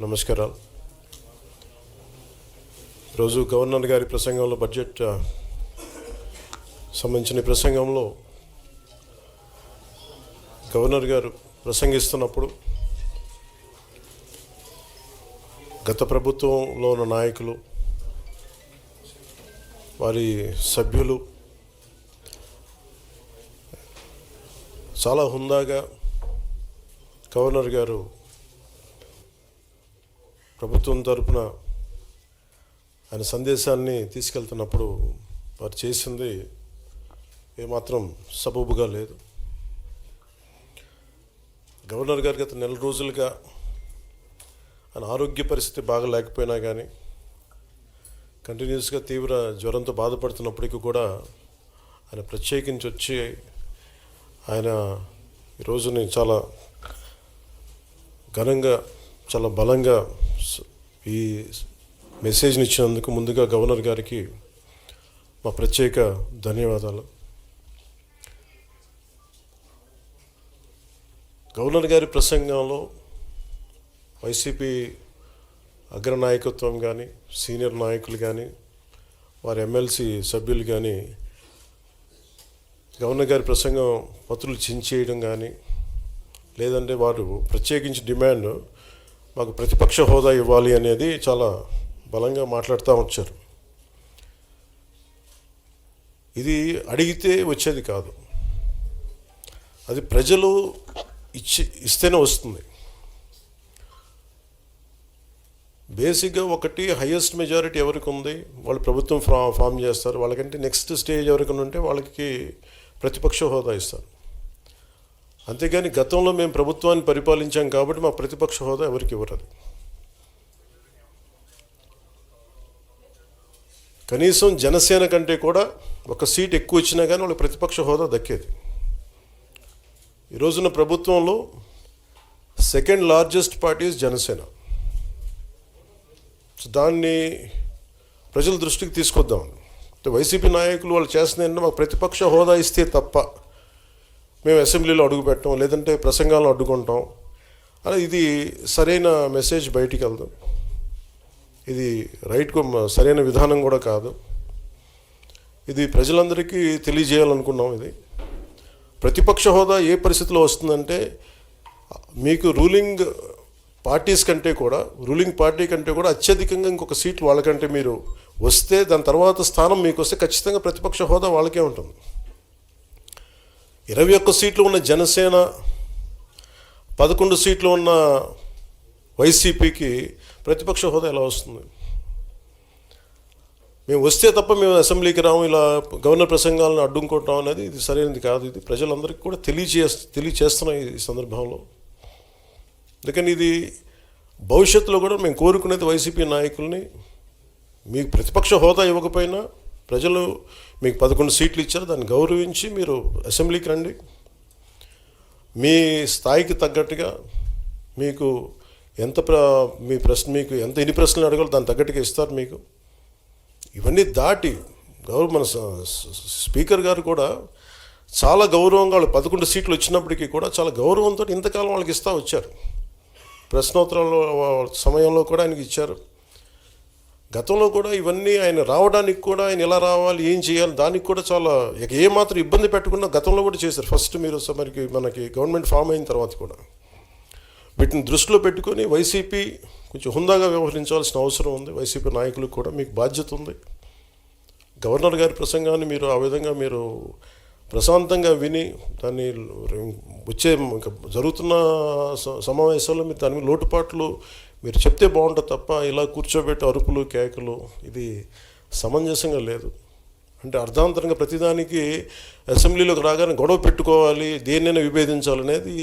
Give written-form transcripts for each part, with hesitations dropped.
నమస్కారాలు. ఈరోజు గవర్నర్ గారి ప్రసంగంలో బడ్జెట్ సంబంధించిన ప్రసంగంలో గవర్నర్ గారు ప్రసంగిస్తున్నప్పుడు గత ప్రభుత్వంలో ఉన్న నాయకులు, వారి సభ్యులు చాలా హుందాగా గవర్నర్ గారు ప్రభుత్వం తరపున ఆయన సందేశాన్ని తీసుకెళ్తున్నప్పుడు వారు చేసింది ఏమాత్రం సబబుగా లేదు. గవర్నర్ గారు గత నెల రోజులుగా ఆయన ఆరోగ్య పరిస్థితి బాగా లేకపోయినా కానీ కంటిన్యూస్గా తీవ్ర జ్వరంతో బాధపడుతున్నప్పటికీ కూడా ఆయన ప్రత్యేకించి వచ్చి ఆయన ఈ రోజుని చాలా ఘనంగా, చాలా బలంగా ఈ మెసేజ్ని ఇచ్చినందుకు ముందుగా గవర్నర్ గారికి మా ప్రత్యేక ధన్యవాదాలు. గవర్నర్ గారి ప్రసంగంలో వైసీపీ అగ్రనాయకత్వం కానీ, సీనియర్ నాయకులు కానీ, వారి ఎమ్మెల్సీ సభ్యులు కానీ గవర్నర్ గారి ప్రసంగం పత్రులు చించేయడం కానీ, లేదంటే వారు ప్రత్యేకించి డిమాండ్ మాకు ప్రతిపక్ష హోదా ఇవ్వాలి అనేది చాలా బలంగా మాట్లాడుతూ వచ్చారు. ఇది అడిగితే వచ్చేది కాదు, అది ప్రజలు ఇస్తేనే వస్తుంది. బేసిక్గా ఒకటి హయ్యెస్ట్ మెజారిటీ ఎవరికి ఉంది వాళ్ళు ప్రభుత్వం ఫామ్ చేస్తారు. వాళ్ళకంటే నెక్స్ట్ స్టేజ్ ఎవరికైనా ఉంటే వాళ్ళకి ప్రతిపక్ష హోదా ఇస్తారు. అంతేగాని గతంలో మేము ప్రభుత్వాన్ని పరిపాలించాం కాబట్టి మా ప్రతిపక్ష హోదా ఎవరికి ఇవ్వరు. కనీసం జనసేన కంటే కూడా ఒక సీట్ ఎక్కువ వచ్చినా కానీ వాళ్ళకి ప్రతిపక్ష హోదా దక్కేది. ఈ రోజున ప్రభుత్వంలో సెకండ్ లార్జెస్ట్ పార్టీ జనసేన. దాన్ని ప్రజల దృష్టికి తీసుకొద్దాం. వైసీపీ నాయకులు వాళ్ళు చేస్తున్నారంటే మాకు ప్రతిపక్ష హోదా ఇస్తే తప్ప మేము అసెంబ్లీలో అడుగు పెట్టాం, లేదంటే ప్రసంగాలను అడ్డుకుంటాం అని ఇది సరైన మెసేజ్ బయటికి వెళ్దాం. ఇది సరైన విధానం కూడా కాదు. ఇది ప్రజలందరికీ తెలియజేయాలనుకున్నాం. ఇది ప్రతిపక్ష హోదా ఏ పరిస్థితిలో వస్తుందంటే మీకు రూలింగ్ పార్టీ కంటే కూడా అత్యధికంగా ఇంకొక సీట్లు వాళ్ళకంటే మీరు వస్తే దాని తర్వాత స్థానం మీకు వస్తే ఖచ్చితంగా ప్రతిపక్ష హోదా వాళ్ళకే ఉంటుంది. 21 సీట్లు ఉన్న జనసేన, 11 సీట్లు ఉన్న వైసీపీకి ప్రతిపక్ష హోదా ఎలా వస్తుంది? మేము వస్తే తప్ప మేము అసెంబ్లీకి రాము, ఇలా గవర్నర్ ప్రసంగాలను అడ్డుకుంటాం అనేది ఇది సరైనది కాదు. ఇది ప్రజలందరికీ కూడా తెలియచేస్తున్నాం ఈ సందర్భంలో. అందుకని ఇది భవిష్యత్తులో కూడా మేము కోరుకునేది వైసీపీ నాయకుల్ని, మీకు ప్రతిపక్ష హోదా ఇవ్వకపోయినా ప్రజలు మీకు 11 సీట్లు ఇచ్చారు, దాన్ని గౌరవించి మీరు అసెంబ్లీకి రండి. మీ స్థాయికి తగ్గట్టుగా మీకు మీకు ఎన్ని ప్రశ్నలు అడగాలో దాని తగ్గట్టుగా ఇస్తారు మీకు. ఇవన్నీ దాటి మన స్పీకర్ గారు కూడా చాలా గౌరవంగా వాళ్ళు 11 సీట్లు వచ్చినప్పటికీ కూడా చాలా గౌరవంతో ఇంతకాలం వాళ్ళకి ఇస్తూ వచ్చారు. ప్రశ్నోత్తరాల సమయంలో కూడా ఆయనకి ఇచ్చారు. గతంలో కూడా ఇవన్నీ ఆయన రావడానికి కూడా ఆయన ఎలా రావాలి, ఏం చేయాలి, దానికి కూడా చాలా ఏమాత్రం ఇబ్బంది పెట్టకుండా గతంలో కూడా చేశారు. ఫస్ట్ మీరు మనకి గవర్నమెంట్ ఫామ్ అయిన తర్వాత కూడా వీటిని దృష్టిలో పెట్టుకొని వైసీపీ కొంచెం హుందాగా వ్యవహరించాల్సిన అవసరం ఉంది. వైసీపీ నాయకులకు కూడా మీకు బాధ్యత ఉంది. గవర్నర్ గారి ప్రసంగాన్ని మీరు ఆ విధంగా మీరు ప్రశాంతంగా విని దాన్ని వచ్చే జరుగుతున్న సమావేశాల్లో మీరు దాని మీద లోటుపాట్లు మీరు చెప్తే బాగుంటుంది తప్ప ఇలా కూర్చోబెట్టి అరుపులు కేకలు ఇది సమంజసంగా లేదు. అంటే అర్ధాంతరంగా ప్రతిదానికి అసెంబ్లీలోకి రాగానే గొడవ పెట్టుకోవాలి, దేన్నైనా విభేదించాలనేది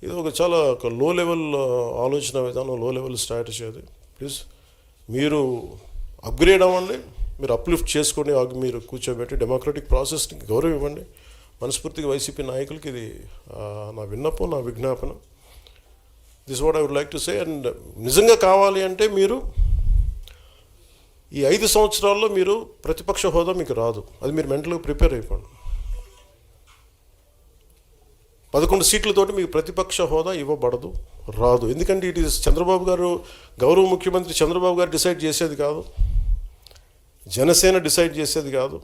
ఇది చాలా లో లెవెల్ ఆలోచన విధానం, లో లెవెల్ స్ట్రాటజీ. అది ప్లీజ్ మీరు అప్గ్రేడ్ అవ్వండి, మీరు అప్లిఫ్ట్ చేసుకొని మీరు కూర్చోబెట్టి డెమోక్రటిక్ ప్రాసెస్కి గౌరవం ఇవ్వండి. మనస్ఫూర్తిగా వైసీపీ నాయకులకి ఇది నా విన్నపం, నా విజ్ఞాపన. This what I would like to say. And నిజంగా కావాలి అంటే మీరు ఈ 5 సంవత్సరాల్లో మీరు ప్రతిపక్ష హోదా మీకు రాదు. అది మీరు మెంటల్గా ప్రిపేర్ అయిపోండి. 11 సీట్లతోటి మీకు ప్రతిపక్ష హోదా ఇవ్వబడదు, రాదు. ఎందుకంటే ఇట్ ఈస్ చంద్రబాబు గారు, గౌరవ ముఖ్యమంత్రి చంద్రబాబు గారు డిసైడ్ చేసేది కాదు, జనసేన డిసైడ్ చేసేది కాదు.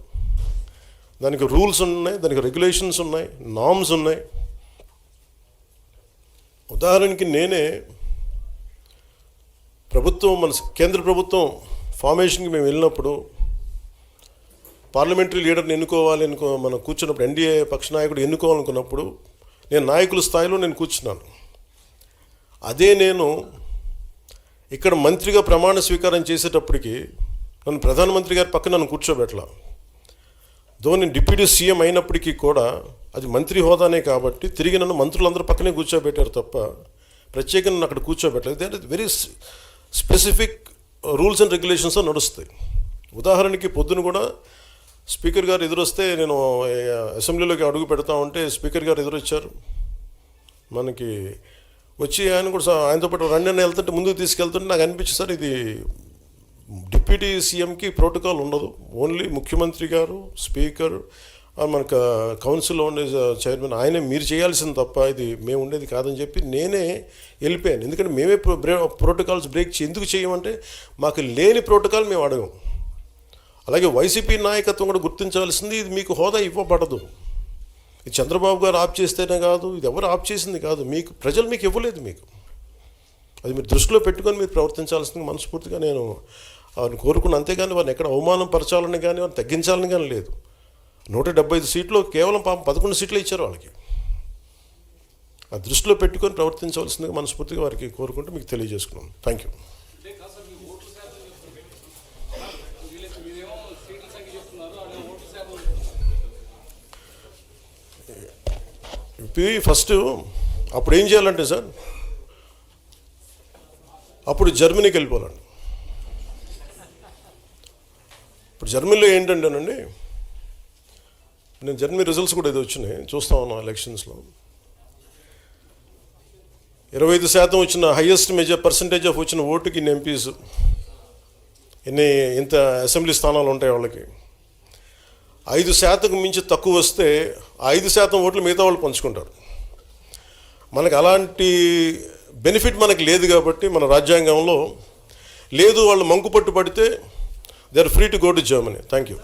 దానికి రూల్స్ ఉన్నాయి, దానికి రెగ్యులేషన్స్ ఉన్నాయి, నామ్స్ ఉన్నాయి. ఉదాహరణకి నేనే ప్రభుత్వం, మన కేంద్ర ప్రభుత్వం ఫార్మేషన్కి మేము వెళ్ళినప్పుడు పార్లమెంటరీ లీడర్ని ఎన్నుకోవాలి మనం కూర్చున్నప్పుడు, ఎన్డీఏ పక్ష నాయకుడు ఎన్నుకోవాలనుకున్నప్పుడు నేను నాయకుల స్థాయిలో నేను కూర్చున్నాను. అదే నేను ఇక్కడ మంత్రిగా ప్రమాణ స్వీకారం చేసేటప్పటికి నన్ను ప్రధానమంత్రి గారి పక్కన నన్ను కూర్చోబెట్టలా. నేను డిప్యూటీ సీఎం అయినప్పటికీ కూడా అది మంత్రి హోదానే కాబట్టి తిరిగి నన్ను మంత్రులందరూ పక్కనే కూర్చోబెట్టారు తప్ప ప్రత్యేకంగా నన్ను అక్కడ కూర్చోబెట్టలేదు. అంటే very specific rules and regulations నడుస్తాయి. ఉదాహరణకి పొద్దున కూడా స్పీకర్ గారు ఎదురొస్తే, నేను అసెంబ్లీలోకి అడుగు పెడతా ఉంటే స్పీకర్ గారు ఎదురొచ్చారు. మనకి వచ్చి ఆయన కూడా ఆయనతో పాటు రండి అని వెళ్తుంటే ముందుకు తీసుకెళ్తుంటే నాకు అనిపించింది, సార్ ఇది డిప్యూటీ సీఎంకి ప్రోటోకాల్ ఉండదు, ఓన్లీ ముఖ్యమంత్రి గారు, స్పీకర్, మనకు కౌన్సిల్లో ఉండే చైర్మన్ ఆయనే మీరు చేయాల్సింది తప్ప ఇది మేము ఉండేది కాదని చెప్పి నేనే వెళ్ళిపోయాను. ఎందుకంటే మేమే ప్రోటోకాల్స్ బ్రేక్ ఎందుకు చేయమంటే మాకు లేని ప్రోటోకాల్ మేము అడగం. అలాగే వైసీపీ నాయకత్వం కూడా గుర్తించాల్సింది, ఇది మీకు హోదా ఇవ్వబడదు. ఇది చంద్రబాబు గారు ఆప్ చేస్తేనే కాదు, ఇది ఎవరు ఆప్ చేసింది కాదు, మీకు ప్రజలు మీకు ఇవ్వలేదు. మీకు అది మీరు దృష్టిలో పెట్టుకొని మీరు ప్రవర్తించాల్సింది మనస్ఫూర్తిగా నేను వారిని కోరుకున్నాను. అంతేగాని వారిని ఎక్కడ అవమానం పరచాలని కానీ వారిని తగ్గించాలని కానీ లేదు. 175 సీట్లు కేవలం 11 సీట్లు ఇచ్చారు వాళ్ళకి. ఆ దృష్టిలో పెట్టుకొని ప్రవర్తించవలసిందిగా మనస్ఫూర్తిగా వారికి కోరుకుంటూ మీకు తెలియజేసుకున్నాను. Thank you. ఫస్ట్ అప్పుడు ఏం చేయాలంటే సార్, అప్పుడు జర్మనీకి వెళ్ళిపోవాలండి. ఇప్పుడు జర్మనీలో ఏంటంటేనండి, నేను జర్మనీ రిజల్ట్స్ కూడా ఇది వచ్చినాయి చూస్తా ఉన్నాను. ఎలక్షన్స్లో 25% వచ్చిన హైయెస్ట్ పర్సంటేజ్ ఆఫ్ వచ్చిన ఓటుకి ఇన్ని ఎంపీస్, ఇంత అసెంబ్లీ స్థానాలు ఉంటాయి వాళ్ళకి. 5% మించి తక్కువ వస్తే 5% ఓట్లు మిగతా వాళ్ళు పంచుకుంటారు. మనకు అలాంటి బెనిఫిట్ మనకు లేదు కాబట్టి మన రాజ్యాంగంలో లేదు. వాళ్ళు మంకు పట్టు పడితే they are free to go to Germany. Thank you.